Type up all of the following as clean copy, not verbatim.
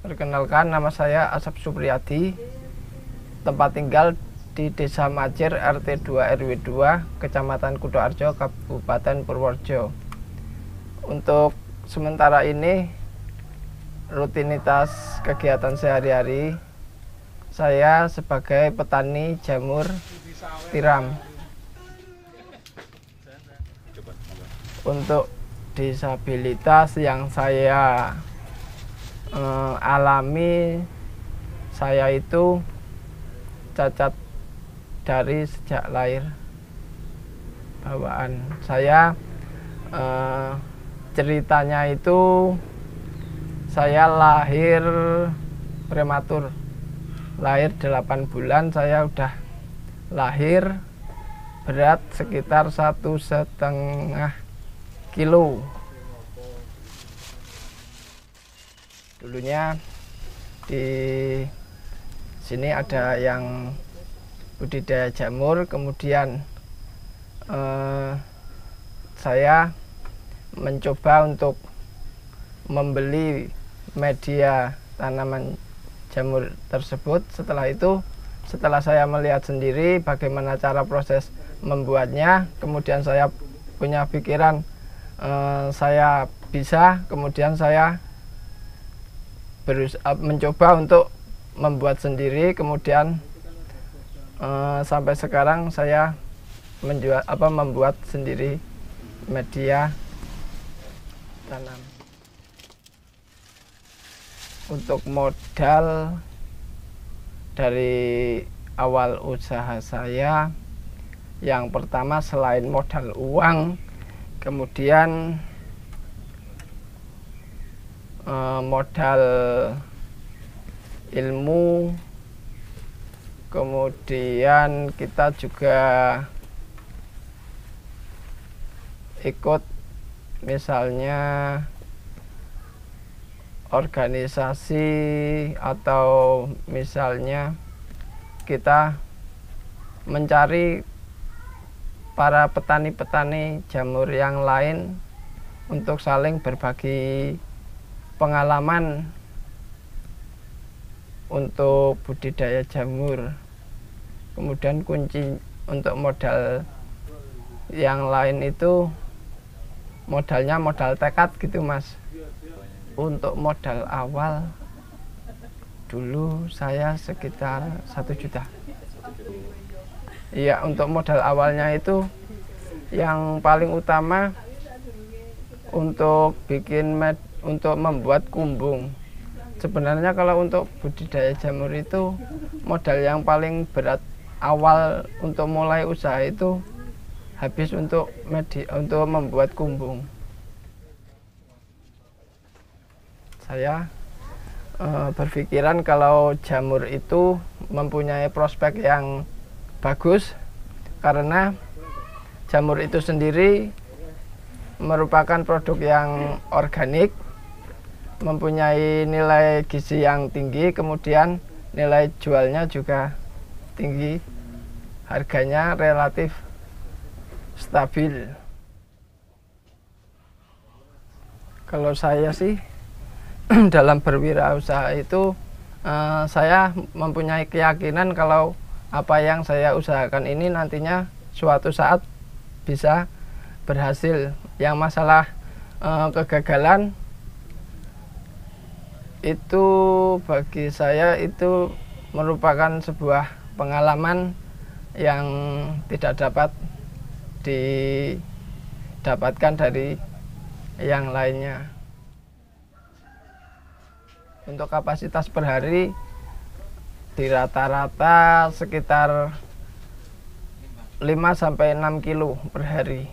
Perkenalkan, nama saya Asep Supriyadi, tempat tinggal di Desa Macir, RT 2 RW 2, Kecamatan Kutoarjo, Kabupaten Purworejo. Untuk sementara ini, rutinitas kegiatan sehari-hari, saya sebagai petani jamur tiram. Untuk disabilitas yang saya alami, saya itu cacat dari sejak lahir bawaan. Saya ceritanya itu saya lahir prematur, lahir 8 bulan saya udah lahir, berat sekitar 1,5 kilo. Dulunya di sini ada yang budidaya jamur, kemudian saya mencoba untuk membeli media tanaman jamur tersebut. Setelah itu, setelah saya melihat sendiri bagaimana cara proses membuatnya, kemudian saya punya pikiran saya bisa, kemudian saya mencoba untuk membuat sendiri, kemudian sampai sekarang saya membuat sendiri media tanam. Untuk modal dari awal usaha saya, yang pertama selain modal uang, kemudian modal ilmu, kemudian kita juga ikut misalnya organisasi, atau misalnya kita mencari para petani-petani jamur yang lain untuk saling berbagi pengalaman untuk budidaya jamur. Kemudian kunci untuk modal yang lain itu modalnya modal tekad gitu, Mas. Untuk modal awal dulu saya sekitar 1 juta. Iya, untuk modal awalnya itu yang paling utama untuk untuk membuat kumbung. Sebenarnya kalau untuk budidaya jamur itu modal yang paling berat awal untuk mulai usaha itu habis untuk membuat kumbung. Saya berpikiran kalau jamur itu mempunyai prospek yang bagus karena jamur itu sendiri merupakan produk yang organik, mempunyai nilai gizi yang tinggi, kemudian nilai jualnya juga tinggi, harganya relatif stabil. Kalau saya sih dalam berwirausaha itu saya mempunyai keyakinan kalau apa yang saya usahakan ini nantinya suatu saat bisa berhasil. Yang masalah kegagalan itu bagi saya itu merupakan sebuah pengalaman yang tidak dapat didapatkan dari yang lainnya. Untuk kapasitas per hari di rata-rata sekitar 5-6 kilo per hari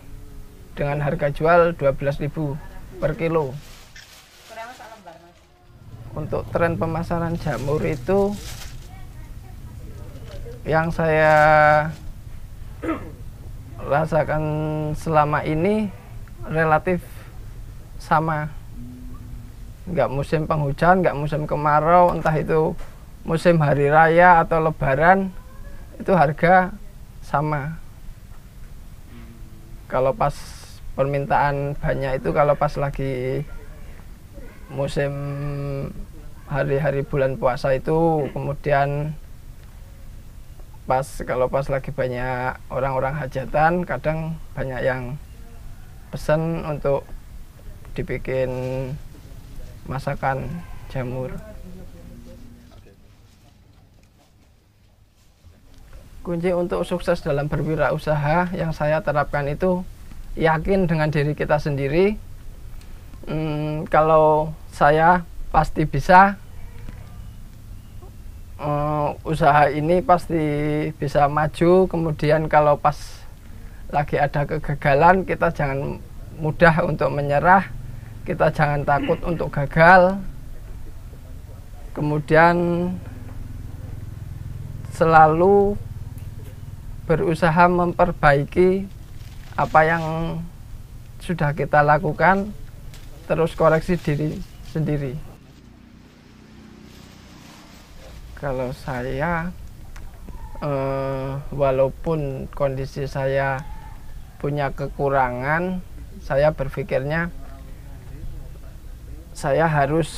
dengan harga jual 12.000 per kilo. Untuk tren pemasaran jamur itu yang saya rasakan selama ini relatif sama, nggak musim penghujan, nggak musim kemarau, entah itu musim hari raya atau lebaran, itu harga sama. Kalau pas permintaan banyak itu kalau pas lagi musim hari-hari bulan puasa itu, kemudian kalau pas lagi banyak orang-orang hajatan, kadang banyak yang pesan untuk dibikin masakan jamur. Kunci untuk sukses dalam berwirausaha yang saya terapkan itu yakin dengan diri kita sendiri. Kalau saya pasti bisa, usaha ini pasti bisa maju. Kemudian kalau pas lagi ada kegagalan, kita jangan mudah untuk menyerah, kita jangan takut untuk gagal. Kemudian selalu berusaha memperbaiki apa yang sudah kita lakukan, terus koreksi diri sendiri. Kalau saya, walaupun kondisi saya punya kekurangan, saya berpikirnya saya harus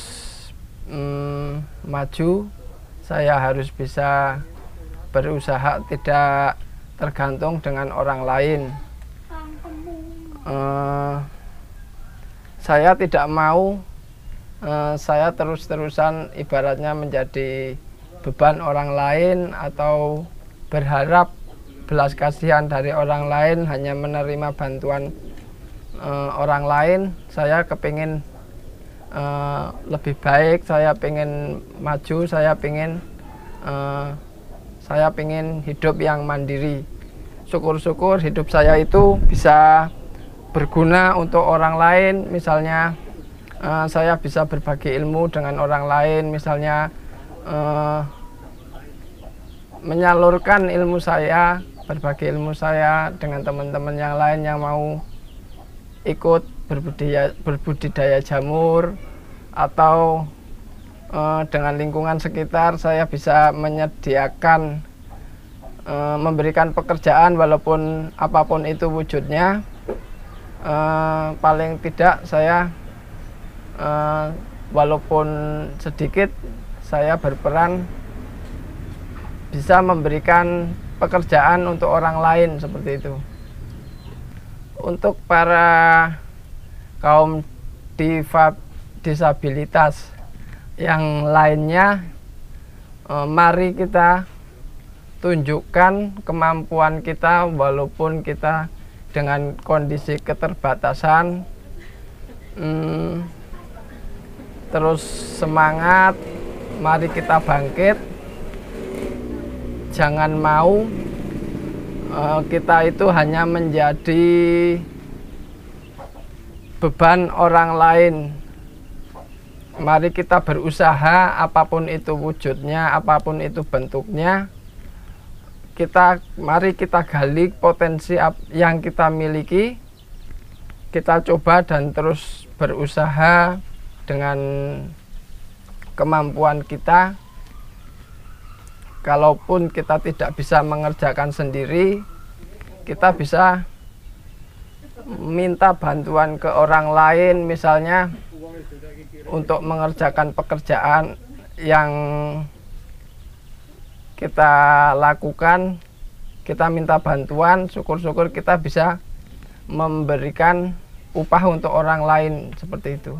maju, saya harus bisa berusaha tidak tergantung dengan orang lain. Saya tidak mau saya terus-terusan ibaratnya menjadi beban orang lain atau berharap belas kasihan dari orang lain, hanya menerima bantuan orang lain. Saya kepingin lebih baik, saya pengen maju, saya pengen hidup yang mandiri. Syukur-syukur hidup saya itu bisa berguna untuk orang lain. Misalnya saya bisa berbagi ilmu dengan orang lain, misalnya menyalurkan ilmu saya, berbagi ilmu saya dengan teman-teman yang lain yang mau ikut berbudidaya jamur, atau dengan lingkungan sekitar saya bisa menyediakan, memberikan pekerjaan walaupun apapun itu wujudnya. Paling tidak saya walaupun sedikit saya berperan bisa memberikan pekerjaan untuk orang lain, seperti itu. Untuk para kaum disabilitas yang lainnya, mari kita tunjukkan kemampuan kita walaupun kita dengan kondisi keterbatasan. Terus semangat, mari kita bangkit, jangan mau kita itu hanya menjadi beban orang lain. Mari kita berusaha, apapun itu wujudnya, apapun itu bentuknya, mari kita gali potensi yang kita miliki, kita coba dan terus berusaha dengan kemampuan kita. Kalaupun kita tidak bisa mengerjakan sendiri, kita bisa minta bantuan ke orang lain, misalnya untuk mengerjakan pekerjaan yang kita lakukan, kita minta bantuan, syukur-syukur kita bisa memberikan upah untuk orang lain, seperti itu.